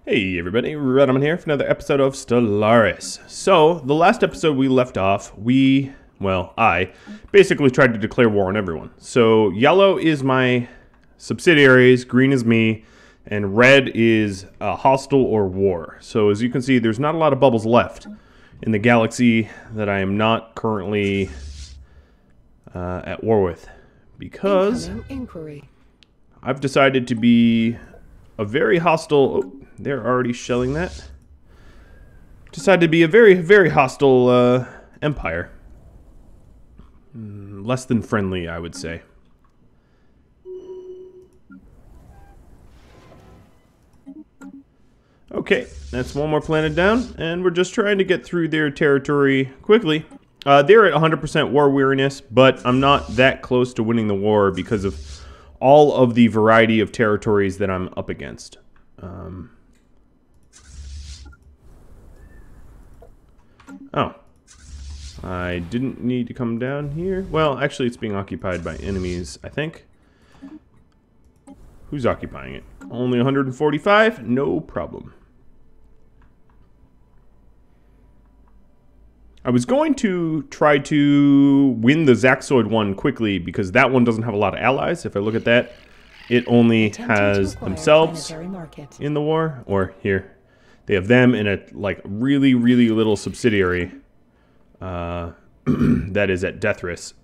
Hey everybody, Redman here for another episode of Stellaris. So, the last episode we left off, I basically tried to declare war on everyone. So, yellow is my subsidiaries, green is me, and red is hostile or war. So, as you can see, there's not a lot of bubbles left in the galaxy that I am not currently at war with. Because I've decided to be a very hostile... Oh, they're already shelling that. Decided to be a very, very hostile empire. Less than friendly, I would say. Okay, that's one more planet down, and we're just trying to get through their territory quickly. They're at 100% war weariness, but I'm not that close to winning the war because of all of the variety of territories that I'm up against. Oh. I didn't need to come down here. Well, actually, it's being occupied by enemies, I think. Who's occupying it? Only 145? No problem. I was going to try to win the Zaxoid one quickly because that one doesn't have a lot of allies. If I look at that, it only has themselves in the war. Or here. They have them in a like really, really little subsidiary that is at death risk.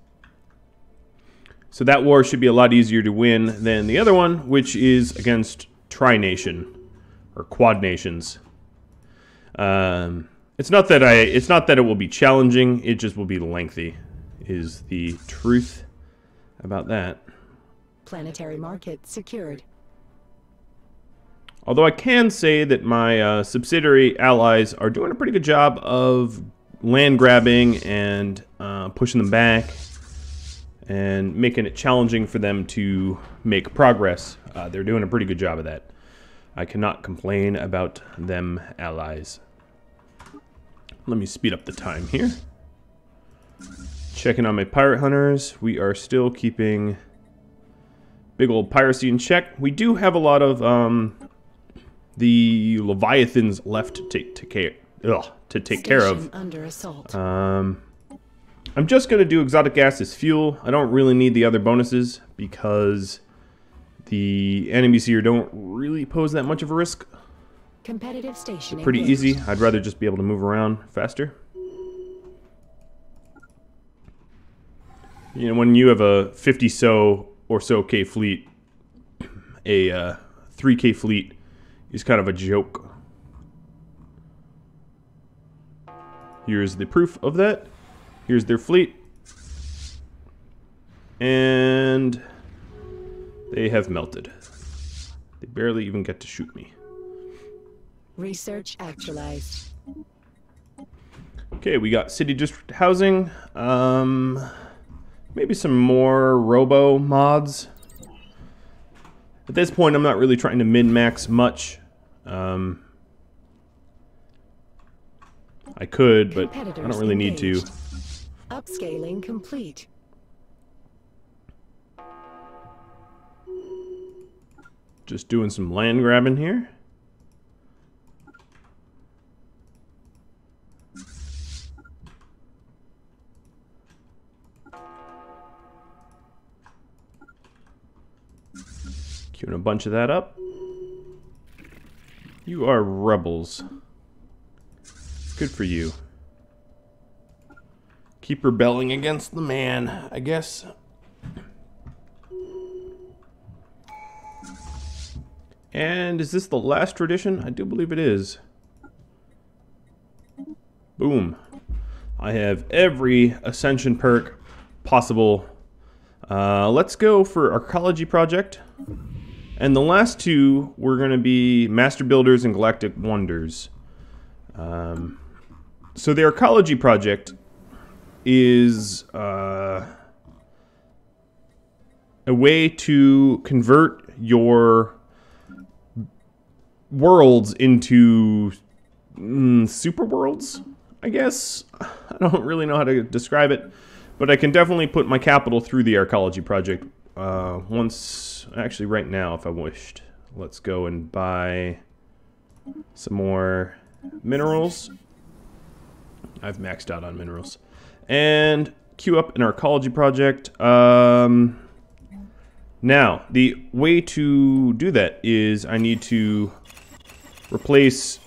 So that war should be a lot easier to win than the other one, which is against Tri-Nation or Quad Nations. It's not that it will be challenging, it just will be lengthy, is the truth about that. Planetary market secured. Although I can say that my subsidiary allies are doing a pretty good job of land grabbing and pushing them back and making it challenging for them to make progress. They're doing a pretty good job of that. I cannot complain about them allies. Let me speed up the time here. Checking on my pirate hunters. We are still keeping big old piracy in check. We do have a lot of the Leviathans left to take care of. Under assault. I'm just going to do exotic gas as fuel. I don't really need the other bonuses because the enemies here don't really pose that much of a risk. Competitive station. They're pretty easy. I'd rather just be able to move around faster. You know, when you have a 50 or so K fleet, a 3K fleet is kind of a joke. Here's the proof of that. Here's their fleet. And they have melted. They barely even get to shoot me. Research actualized. Okay, we got city district housing. Maybe some more robo mods. At this point, I'm not really trying to min-max much. I could, but I don't really need to. Upscaling complete. Just doing some land grabbing here. Queuing a bunch of that up. You are rebels. Good for you. Keep rebelling against the man, I guess. And is this the last tradition? I do believe it is. Boom. I have every ascension perk possible. Let's go for Archaeology Project. And the last two were going to be Master Builders and Galactic Wonders. So the Archaeology Project is a way to convert your worlds into super worlds, I guess. I don't really know how to describe it, but I can definitely put my capital through the Archaeology Project actually right now if I wished. Let's go and buy some more minerals. I've maxed out on minerals. And queue up an archaeology project. Now, the way to do that is I need to replace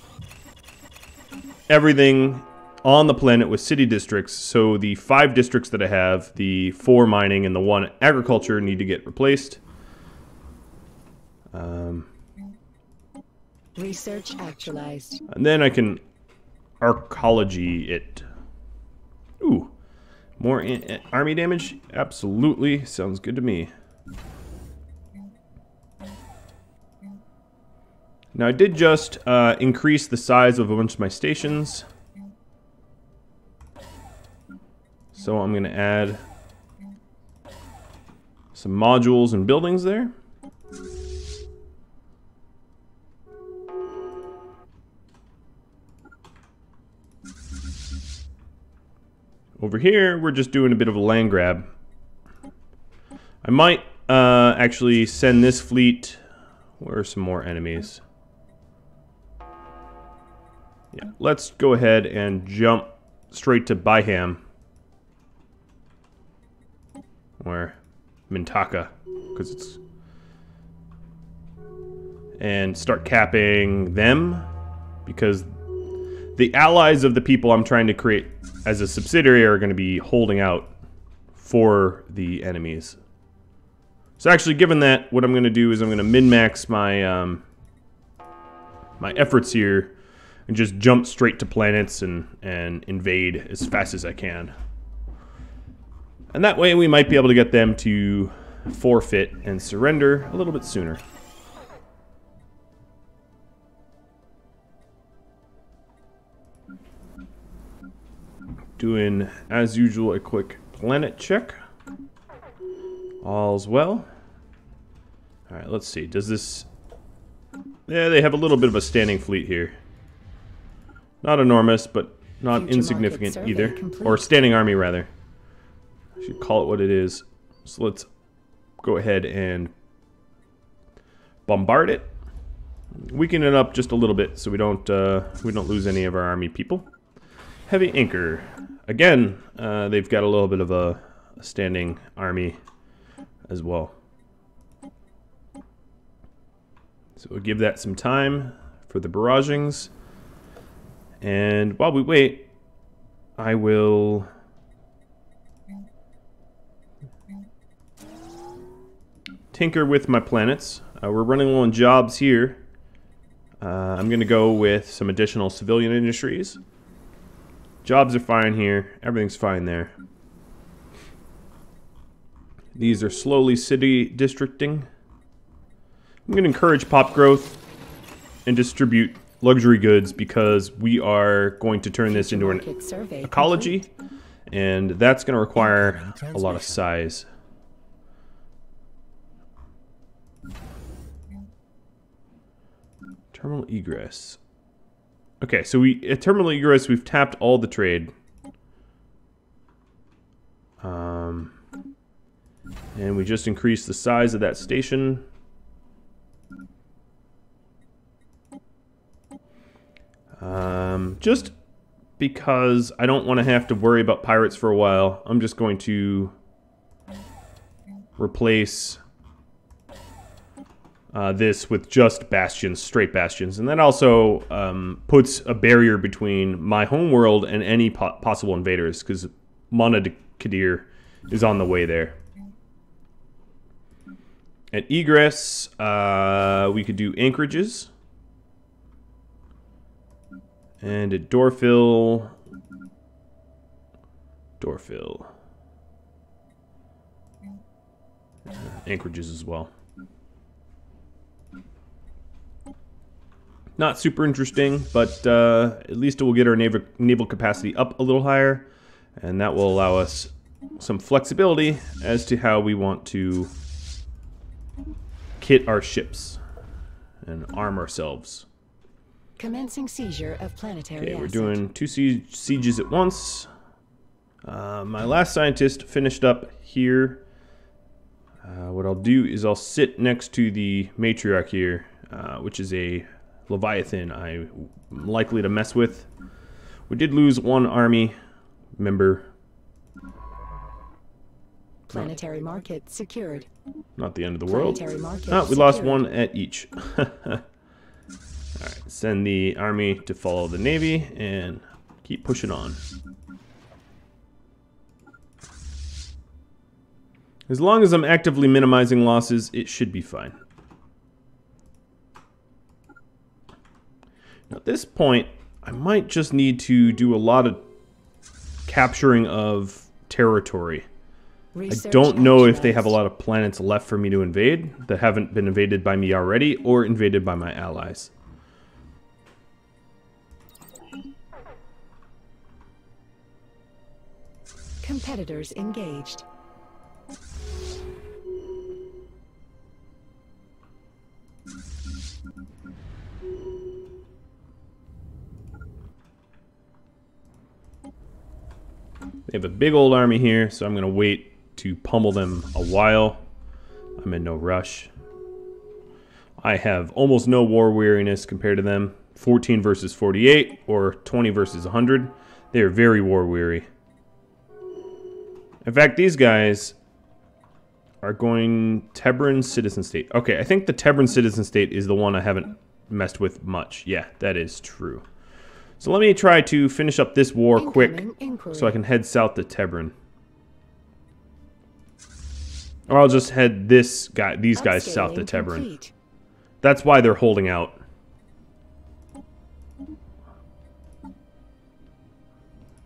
everything on the planet with city districts. So the 5 districts that I have, the 4 mining and the 1 agriculture, need to get replaced. Research actualized. And then I can archaeology it. Ooh, more army damage? Absolutely, sounds good to me. Now I did just increase the size of a bunch of my stations. So I'm going to add some modules and buildings there. Over here, we're just doing a bit of a land grab. I might actually send this fleet. Where are some more enemies? Yeah, let's go ahead and jump straight to Byham. Or Mintaka, because it's... And start capping them, because the allies of the people I'm trying to create as a subsidiary are going to be holding out for the enemies. So actually, given that, what I'm going to do is I'm going to min-max my my efforts here and just jump straight to planets and invade as fast as I can. And that way we might be able to get them to forfeit and surrender a little bit sooner. Doing, as usual, a quick planet check. All's well. Alright, let's see. Does this... Yeah, they have a little bit of a standing fleet here. Not enormous, but not Future insignificant market either. survey complete. Or standing army, rather. I should call it what it is. So let's go ahead and bombard it. Weaken it up just a little bit so we don't lose any of our army people. Heavy anchor. Again, they've got a little bit of a standing army as well. So we'll give that some time for the barragings. And while we wait, I will tinker with my planets. We're running low on jobs here. I'm going to go with some additional civilian industries. Jobs are fine here. Everything's fine there. These are slowly city districting. I'm going to encourage pop growth and distribute luxury goods because we are going to turn this into an Market survey ecology, complete. and that's going to require a lot of size. Terminal egress. Okay, so at terminal egress, we've tapped all the trade. And we just increased the size of that station. Just because I don't want to have to worry about pirates for a while, I'm just going to replace this with just bastions, straight bastions. And that also puts a barrier between my home world and any possible invaders, because Nonadaptive is on the way there. At egress, we could do anchorages. And at doorfill, anchorages as well. Not super interesting, but at least it will get our naval capacity up a little higher, and that will allow us some flexibility as to how we want to kit our ships and arm ourselves. Commencing seizure of planetary Okay, we're asset. doing 2 sieges at once. My last scientist finished up here. What I'll do is I'll sit next to the matriarch here, which is a Leviathan I'm likely to mess with. We did lose one army member. Planetary market secured. Not the end of the world. Planetary market Oh, we lost secured. one at each. Alright, send the army to follow the navy and keep pushing on. As long as I'm actively minimizing losses, it should be fine. Now, at this point, I might just need to do a lot of capturing of territory. I don't know if they have a lot of planets left for me to invade that haven't been invaded by me already or invaded by my allies. Competitors engaged. They have a big old army here, so I'm going to wait to pummel them a while. I'm in no rush. I have almost no war weariness compared to them. 14 versus 48 or 20 versus 100. They are very war weary. In fact, these guys are going Tebran Citizen State. Okay, I think the Tebran Citizen State is the one I haven't messed with much. Yeah, that is true. So let me try to finish up this war quick so I can head south to Tebran. Or I'll just head these guys south to Tebran. Complete. That's why they're holding out.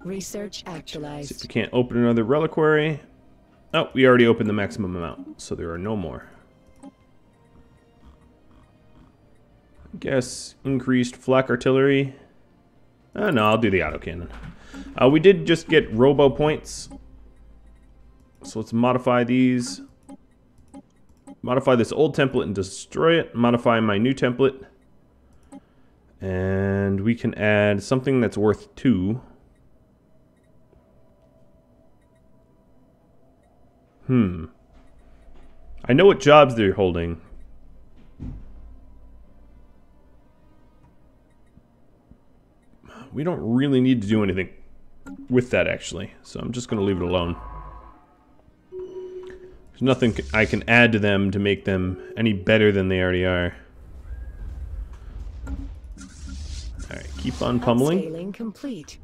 Research See if actualized. we can't open another reliquary. Oh, we already opened the maximum amount, so there are no more. I guess increased flak artillery. No, I'll do the autocannon. We did just get robo points. So let's modify these. Modify this old template and destroy it. Modify my new template. And we can add something that's worth 2. I know what jobs they're holding. We don't really need to do anything with that, actually. So I'm just going to leave it alone. There's nothing I can add to them to make them any better than they already are. Alright, keep on pummeling. Upscaling complete.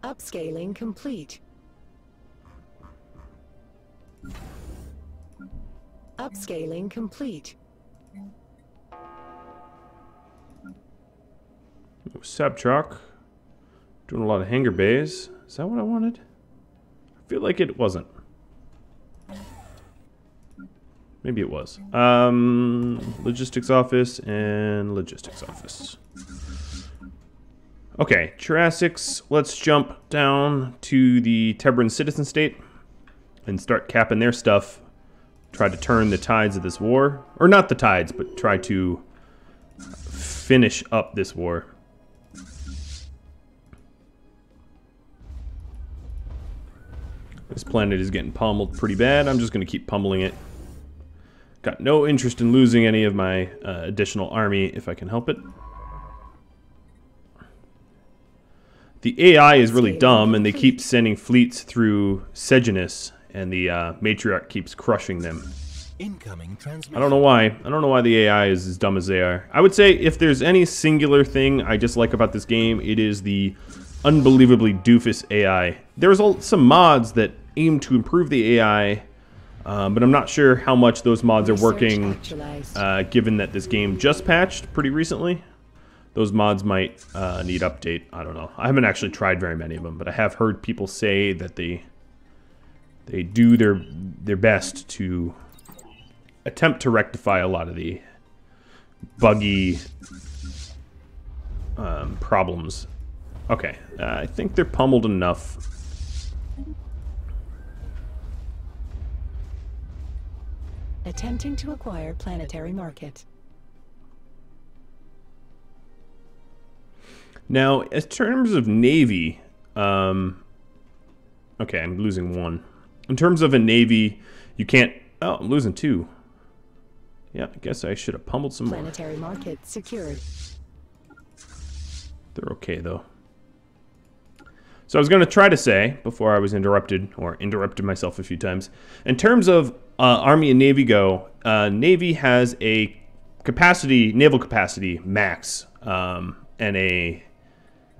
Upscaling complete. Upscaling complete. Subtruck. Doing a lot of hangar bays. Is that what I wanted? I feel like it wasn't. Maybe it was. Logistics office and logistics office. Okay, Jurassics. Let's jump down to the Tebran Citizen State and start capping their stuff. Try to turn the tides of this war. Or not the tides, but try to finish up this war. This planet is getting pummeled pretty bad. I'm just going to keep pummeling it. Got no interest in losing any of my additional army if I can help it. The AI is really dumb, and they keep sending fleets through Sejanus, and the matriarch keeps crushing them. Incoming transmission. I don't know why. I don't know why the AI is as dumb as they are. I would say if there's any singular thing I dislike about this game, it is the unbelievably doofus AI. There's some mods that aim to improve the AI, but I'm not sure how much those mods are working, given that this game just patched pretty recently. Those mods might need update. I don't know. I haven't actually tried very many of them, but I have heard people say that they do their best to attempt to rectify a lot of the buggy problems. Okay, I think they're pummeled enough. Attempting to acquire planetary market. Now, in terms of Navy, okay, I'm losing one. In terms of a Navy, you can't... Oh, I'm losing 2. Yeah, I guess I should have pummeled some more. Planetary market secured. They're okay, though. So I was going to try to say, before I was interrupted, or interrupted myself a few times, in terms of Army and Navy go, Navy has a capacity, naval capacity max, and a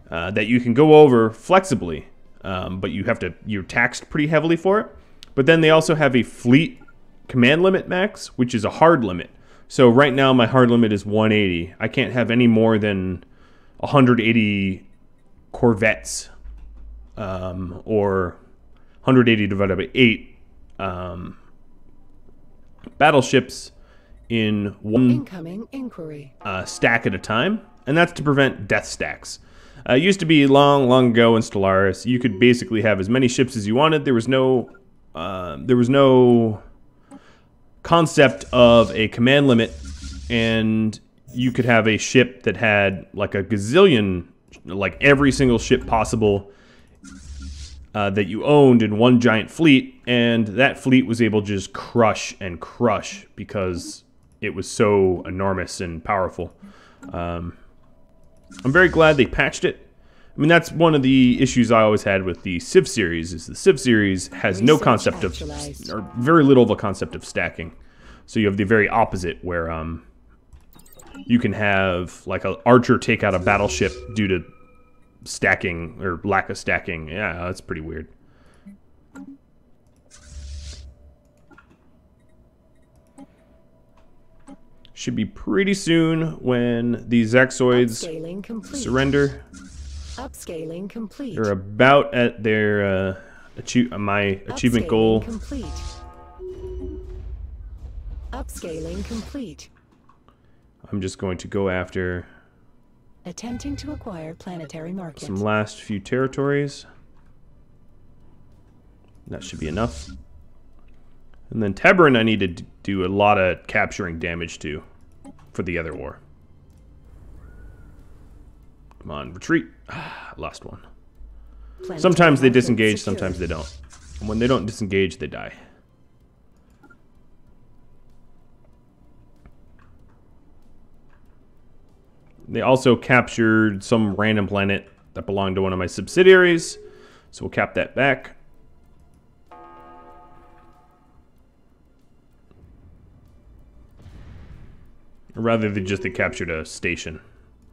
that you can go over flexibly, but you're taxed pretty heavily for it. But then they also have a fleet command limit max, which is a hard limit. So right now my hard limit is 180. I can't have any more than 180 corvettes, or 180 divided by 8 battleships in one Incoming inquiry. stack at a time, and that's to prevent death stacks. It used to be long ago in Stellaris, you could basically have as many ships as you wanted. There was no concept of a command limit, and you could have a ship that had like a gazillion, like every single ship possible that you owned in one giant fleet, and that fleet was able to just crush and crush because it was so enormous and powerful. I'm very glad they patched it. I mean, that's one of the issues I always had with the Civ series, is the Civ series has no concept of, or very little of a concept of stacking. So you have the very opposite, where you can have like an archer take out a battleship due to stacking or lack of stacking. Yeah, that's pretty weird. Should be pretty soon when the Zaxoids surrender. Upscaling complete. They're about at their my achievement goal. Complete. Upscaling complete. I'm just going to go after Attempting to acquire planetary market. some last few territories. That should be enough. And then Teberin I need to do a lot of capturing damage to for the other war. Come on, retreat. Ah, lost one. Planetary Sometimes they market disengage, secured. sometimes they don't. And when they don't disengage, they die. They also captured some random planet that belonged to one of my subsidiaries, so we'll cap that back. Or rather, they captured a station.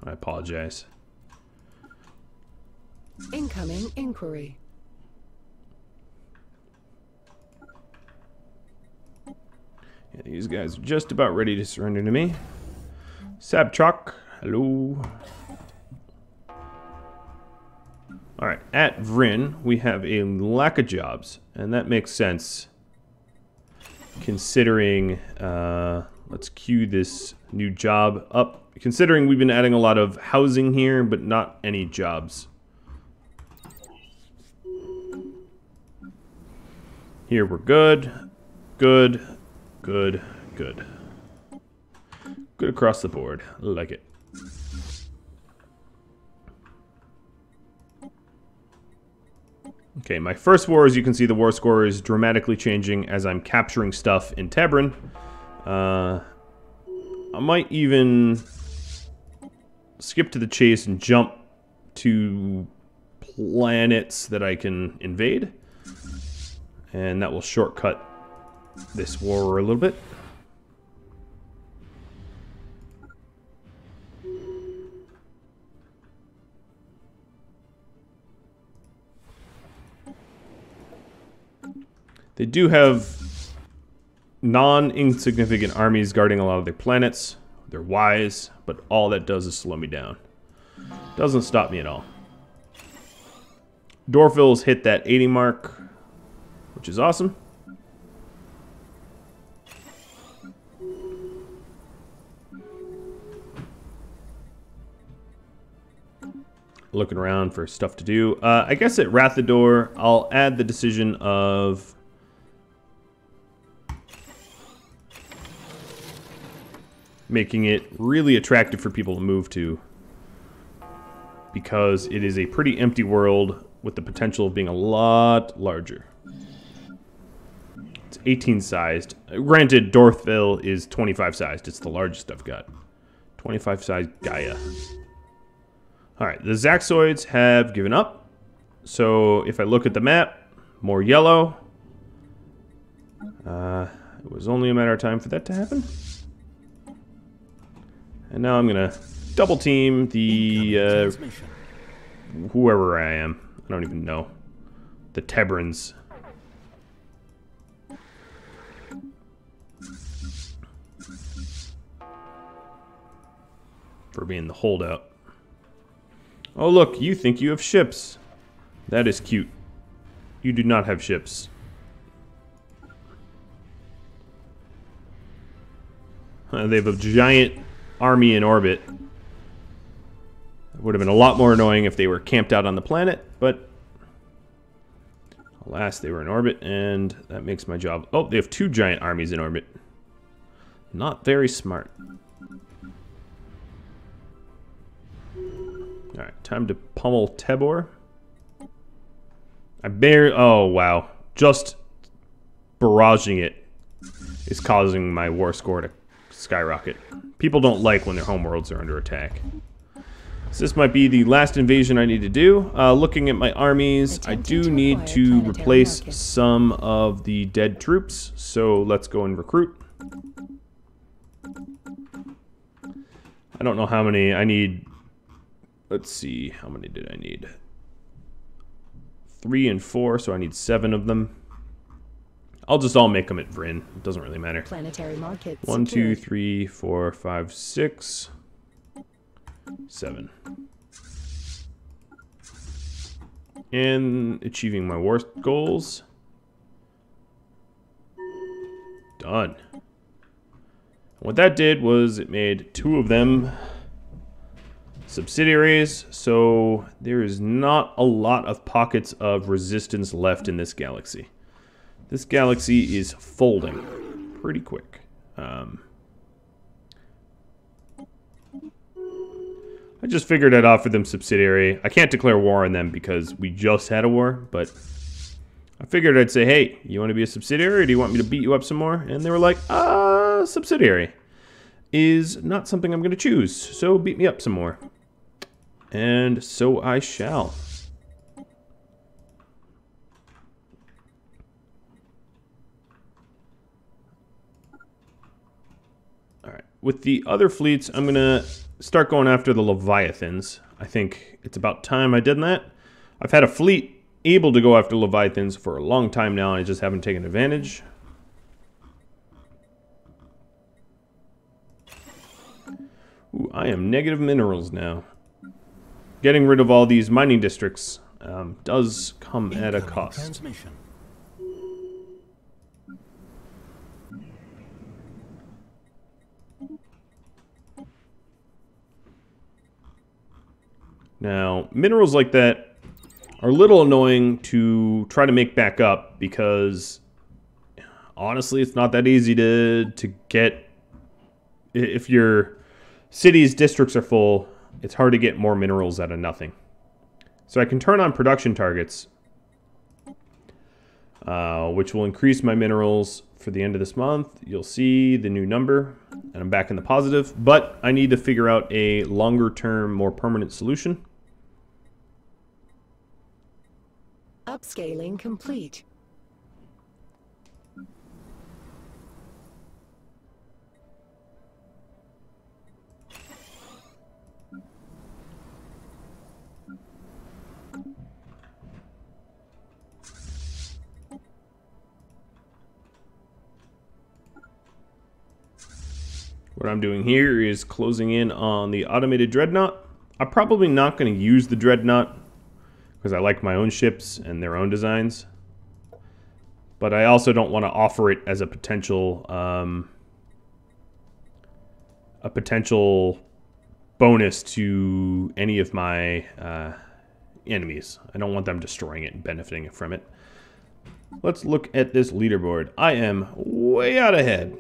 I apologize. Incoming inquiry. Yeah, these guys are just about ready to surrender to me. Sabchok, hello. Alright, at Vrinn, we have a lack of jobs, and that makes sense considering, let's queue this new job up, considering we've been adding a lot of housing here, but not any jobs. Here we're good, good, good, good. Good across the board, like it. Okay, my first war, as you can see, the war score is dramatically changing as I'm capturing stuff in Teberin. I might even skip to the chase and jump to planets that I can invade. And that will shortcut this war a little bit. They do have non-insignificant armies guarding a lot of their planets. They're wise, but all that does is slow me down. Doesn't stop me at all. Dorfil's hit that 80 mark, which is awesome. Looking around for stuff to do. I guess at Rathador, I'll add the decision of making it really attractive for people to move to, because it is a pretty empty world with the potential of being a lot larger. It's 18 sized. Granted, Dorthville is 25 sized. It's the largest I've got. 25 sized Gaia. Alright, the Zaxoids have given up. So if I look at the map, more yellow. It was only a matter of time for that to happen. And now I'm gonna double team the whoever I am. I don't even know. The Tebrans. For being the holdout. Oh look, you think you have ships. That is cute. You do not have ships. They have a giant army in orbit. It would have been a lot more annoying if they were camped out on the planet, but alas, they were in orbit, and that makes my job... Oh, they have 2 giant armies in orbit. Not very smart. Alright, time to pummel Tebor. I barely... Oh, wow. Just barraging it is causing my war score to skyrocket. People don't like when their homeworlds are under attack. So this might be the last invasion I need to do. Looking at my armies, I do need to replace some of the dead troops. So let's go and recruit. I don't know how many I need. Let's see, how many did I need? 3 and 4, so I need 7 of them. I'll just all make them at Vrinn. It doesn't really matter. Planetary market 1, 2, secured. 3, 4, 5, 6, 7. And achieving my war goals. Done. What that did was it made 2 of them subsidiaries, so there is not a lot of pockets of resistance left in this galaxy. This galaxy is folding pretty quick. I just figured I'd offer them subsidiary. I can't declare war on them because we just had a war, but I figured I'd say, hey, you want to be a subsidiary or do you want me to beat you up some more? And they were like, subsidiary is not something I'm going to choose, so beat me up some more. And so I shall. Alright, with the other fleets, I'm going to start going after the Leviathans. I think it's about time I did that. I've had a fleet able to go after Leviathans for a long time now, and I just haven't taken advantage. Ooh, I am negative minerals now. Getting rid of all these mining districts does come at a cost. Transmission. Now, minerals like that are a little annoying to try to make back up because honestly, it's not that easy to get. If your city's districts are full, it's hard to get more minerals out of nothing. So I can turn on production targets, which will increase my minerals for the end of this month. You'll see the new number, and I'm back in the positive. But I need to figure out a longer-term, more permanent solution. Upscaling complete. What I'm doing here is closing in on the automated dreadnought. I'm probably not going to use the dreadnought because I like my own ships and their own designs. But I also don't want to offer it as a potential bonus to any of my enemies. I don't want them destroying it and benefiting from it. Let's look at this leaderboard. I am way out ahead.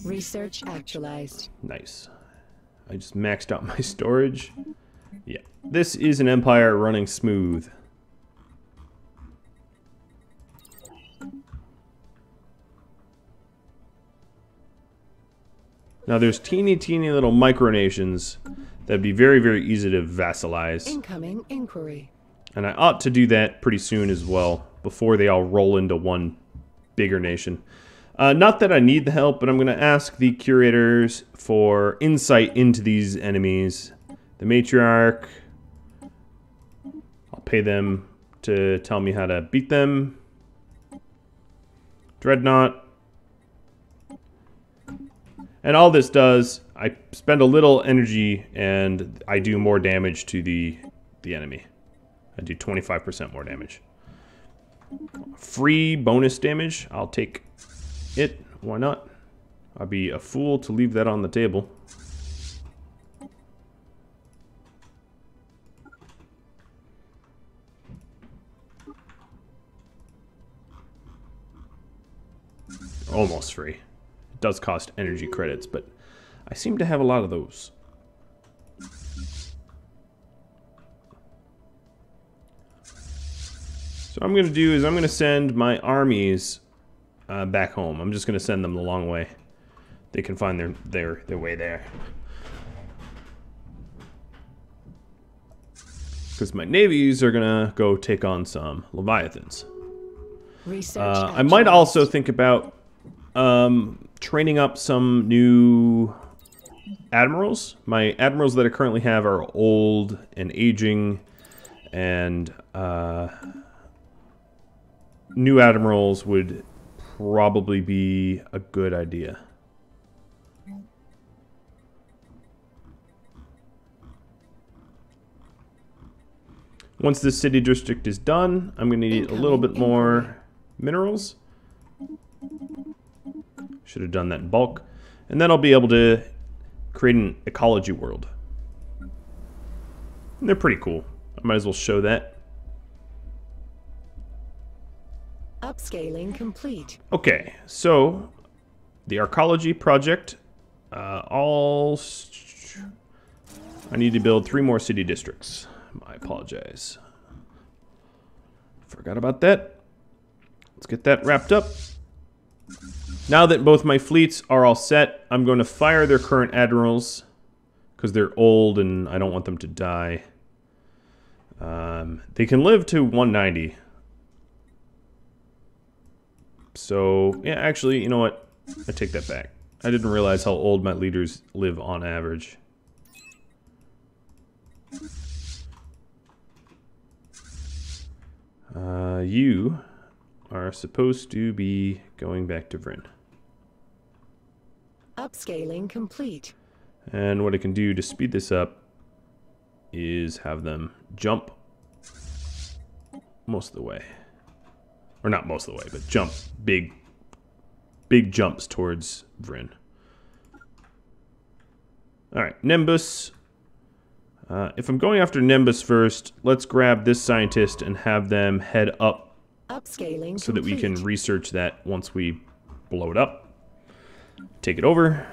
Research actualized. Nice. I just maxed out my storage. Yeah, this is an empire running smooth. Now there's teeny little micronations that'd be very, very easy to vassalize. Incoming inquiry. And I ought to do that pretty soon as well, before they all roll into one bigger nation. Not that I need the help, but I'm going to ask the curators for insight into these enemies. The matriarch, I'll pay them to tell me how to beat them. Dreadnought. And all this does, I spend a little energy and I do more damage to the enemy. I do 25% more damage. Free bonus damage, I'll take it. Why not? I'd be a fool to leave that on the table. Almost free. It does cost energy credits, but I seem to have a lot of those. So what I'm going to do is I'm going to send my armies back home. I'm just going to send them the long way. They can find their way there. Because my navies are going to go take on some Leviathans. I might also think about training up some new admirals. My admirals that I currently have are old and aging, and new admirals would probably be a good idea. Once this city district is done, I'm going to need a little bit more minerals. Should have done that in bulk. And then I'll be able to create an ecology world. And they're pretty cool. I might as well show that. Upscaling complete. Okay, so the archaeology project, I need to build 3 more city districts. I apologize. Forgot about that. Let's get that wrapped up. Now that both my fleets are all set, I'm going to fire their current admirals because they're old and I don't want them to die. They can live to 190. So, yeah, actually, you know what? I take that back. I didn't realize how old my leaders live on average. You are supposed to be going back to Vrinn. Upscaling complete. And what I can do to speed this up is have them jump most of the way. Or not most of the way, but jump big jumps towards Vrinn. Alright, Nimbus. If I'm going after Nimbus first, let's grab this scientist and have them head up. Upscaling so that we complete. can research that once we blow it up. Take it over.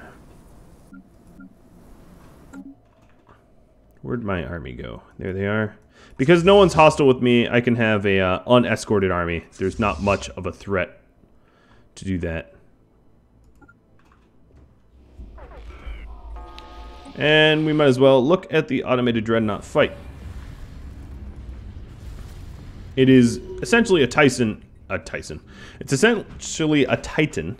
Where'd my army go? There they are. Because no one's hostile with me, I can have a unescorted army. There's not much of a threat to do that. And we might as well look at the automated dreadnought fight. It is essentially a Titan. It's essentially a Titan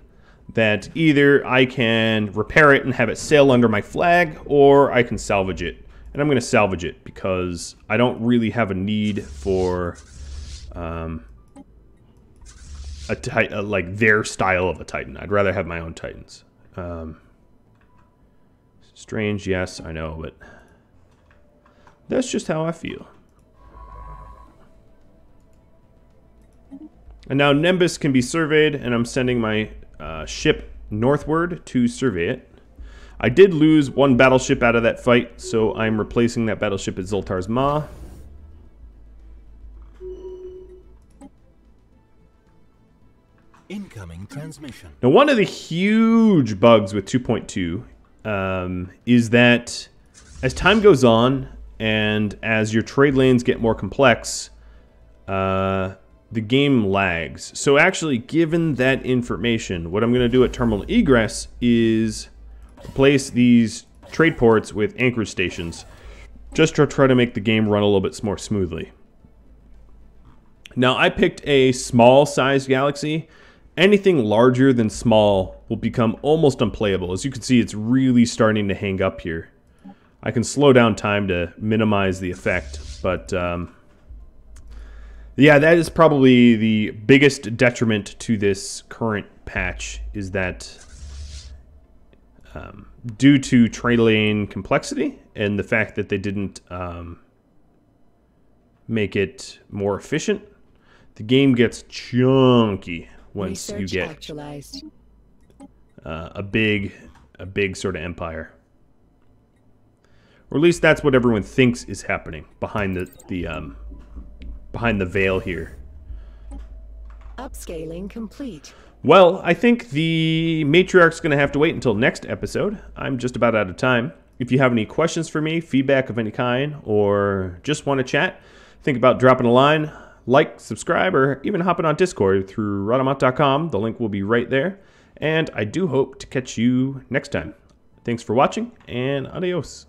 that either I can repair it and have it sail under my flag, or I can salvage it. And I'm going to salvage it because I don't really have a need for like their style of a Titan. I'd rather have my own Titans. Strange, yes, I know, but that's just how I feel. And now Nimbus can be surveyed, and I'm sending my ship northward to survey it. I did lose one battleship out of that fight, so I'm replacing that battleship at Zoltar's Maw. Incoming transmission. Now, one of the huge bugs with 2.2 is that as time goes on and as your trade lanes get more complex, the game lags. So actually, given that information, what I'm going to do at terminal egress is place these trade ports with anchor stations just to try to make the game run a little bit more smoothly. Now, I picked a small-sized galaxy. Anything larger than small will become almost unplayable. As you can see, it's really starting to hang up here. I can slow down time to minimize the effect, but yeah, that is probably the biggest detriment to this current patch, is that due to trade lane complexity and the fact that they didn't make it more efficient, the game gets chunky once you get a big sort of empire. Or at least that's what everyone thinks is happening behind the veil here. Upscaling complete. Well, I think the Matriarch's going to have to wait until next episode. I'm just about out of time. If you have any questions for me, feedback of any kind, or just want to chat, think about dropping a line, like, subscribe, or even hopping on Discord through Radamat.com. The link will be right there. And I do hope to catch you next time. Thanks for watching, and adios.